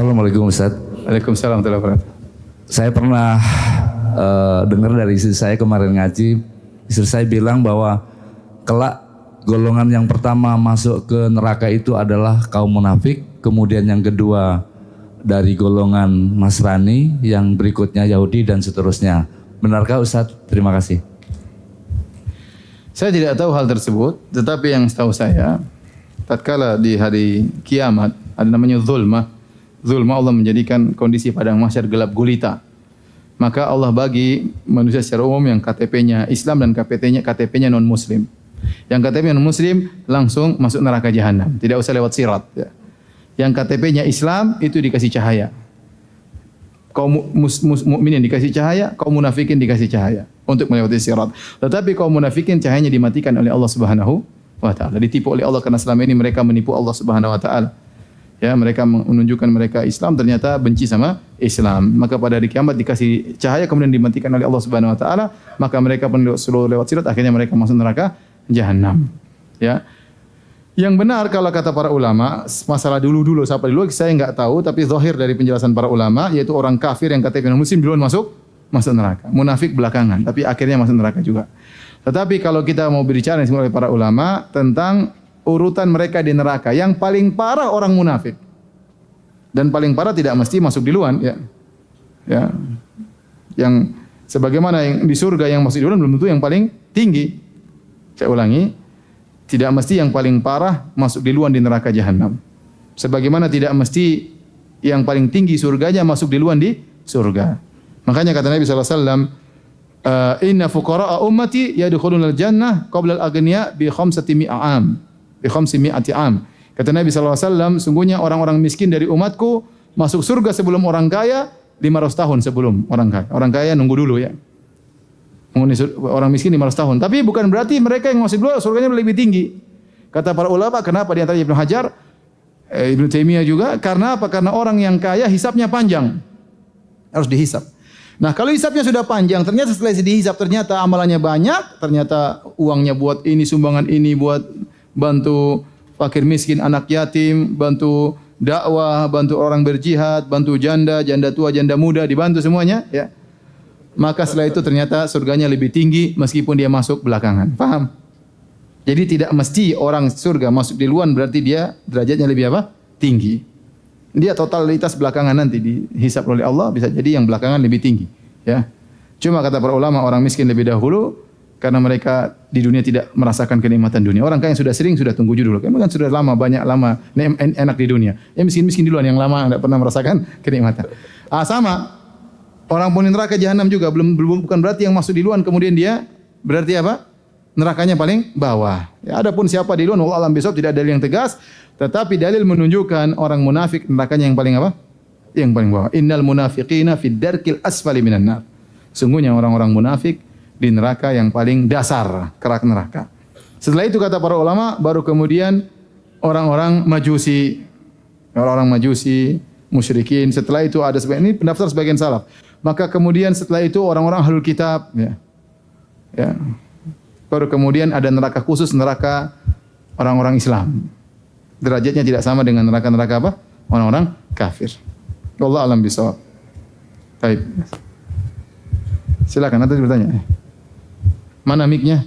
Assalamualaikum Ustaz. Waalaikumsalam warahmatullahi wabarakatuh. Saya pernah dengar dari istri saya kemarin ngaji. Istri saya bilang bahwa kelak golongan yang pertama masuk ke neraka itu adalah kaum munafik. Kemudian yang kedua dari golongan Nasrani, yang berikutnya Yahudi dan seterusnya. Benarkah Ustaz? Terima kasih. Saya tidak tahu hal tersebut, tetapi yang setahu saya, tatkala di hari kiamat ada namanya zulmah. Zulmah, Allah menjadikan kondisi padang mahsyar gelap gulita. Maka Allah bagi manusia secara umum yang KTP-nya Islam dan KTP-nya non Muslim. Yang KTP non Muslim langsung masuk neraka jahanam, tidak usah lewat sirat. Ya. Yang KTP-nya Islam itu dikasih cahaya. Kaum mukminin dikasih cahaya, kaum munafikin dikasih cahaya untuk melewati sirat. Tetapi kaum munafikin cahayanya dimatikan oleh Allah Subhanahu wa taala. Ditipu oleh Allah karena selama ini mereka menipu Allah Subhanahu wa taala. Ya, mereka menunjukkan mereka Islam, ternyata benci sama Islam. Maka pada hari kiamat dikasih cahaya kemudian dimatikan oleh Allah Subhanahu wa taala, maka mereka pun suruh lewat sirat, akhirnya mereka masuk neraka jahanam. Ya. Yang benar kalau kata para ulama, masalah dulu siapa dulu saya enggak tahu, tapi zahir dari penjelasan para ulama yaitu orang kafir yang KTP non muslim duluan masuk neraka. Munafik belakangan, tapi akhirnya masuk neraka juga. Tetapi kalau kita mau berbicara oleh para ulama tentang urutan mereka di neraka, yang paling parah orang munafik. Dan paling parah tidak mesti masuk duluan, ya. Ya. Yang sebagaimana yang di surga yang masuk duluan belum tentu yang paling tinggi. Saya ulangi, tidak mesti yang paling parah masuk duluan di neraka jahanam. Sebagaimana tidak mesti yang paling tinggi surganya masuk duluan di surga. Makanya kata Nabi SAW, inna fuqara'a ummati yadkhulunal jannah qabla al-aghniya bi 500 am. Kata Nabi SAW, sungguhnya orang-orang miskin dari umatku masuk surga sebelum orang kaya 500 tahun sebelum orang kaya. Orang kaya nunggu dulu ya. Orang miskin 500 tahun. Tapi bukan berarti mereka yang masuk dulu surganya lebih tinggi. Kata para ulama, kenapa di antara Ibnu Hajar, Ibnu Taimiyah juga, karena apa? Karena orang yang kaya hisapnya panjang. Harus dihisap. Nah, kalau hisapnya sudah panjang, ternyata setelah dihisap ternyata amalannya banyak, ternyata uangnya buat ini, sumbangan ini buat bantu fakir miskin, anak yatim, bantu dakwah, bantu orang berjihad, bantu janda, janda tua, janda muda, dibantu semuanya, ya. Maka setelah itu ternyata surganya lebih tinggi meskipun dia masuk belakangan. Paham? Jadi tidak mesti orang surga masuk duluan berarti dia derajatnya lebih apa? Tinggi. Dia totalitas belakangan nanti dihisap oleh Allah, bisa jadi yang belakangan lebih tinggi, ya. Cuma kata para ulama orang miskin lebih dahulu karena mereka di dunia tidak merasakan kenikmatan dunia. Orang kaya yang sudah sering sudah tunggu dulu. Kan sudah banyak lama enak di dunia. Yang miskin-miskin duluan yang lama tidak pernah merasakan kenikmatan. Sama orang penghuni neraka jahanam juga bukan berarti yang masuk duluan kemudian dia berarti apa? Nerakanya paling bawah. Ya, adapun siapa di luar wallahu alam bisawab tidak ada dalil yang tegas, tetapi dalil menunjukkan orang munafik nerakanya yang paling apa? Yang paling bawah. Innal munafiqina fid darkil asfali minan nar. Sungguhnya orang-orang munafik di neraka yang paling dasar, kerak neraka. Setelah itu kata para ulama baru kemudian orang-orang Majusi. Orang-orang Majusi, musyrikin, setelah itu ada ini pendaftar sebagian salaf. Maka kemudian setelah itu orang-orang ahlul kitab, ya. Ya. Baru kemudian ada neraka khusus, neraka orang-orang Islam. Derajatnya tidak sama dengan neraka-neraka apa? Orang-orang kafir. Wallahu a'lam bishawab. Baik. Silakan, nanti bertanya. Mana mic-nya?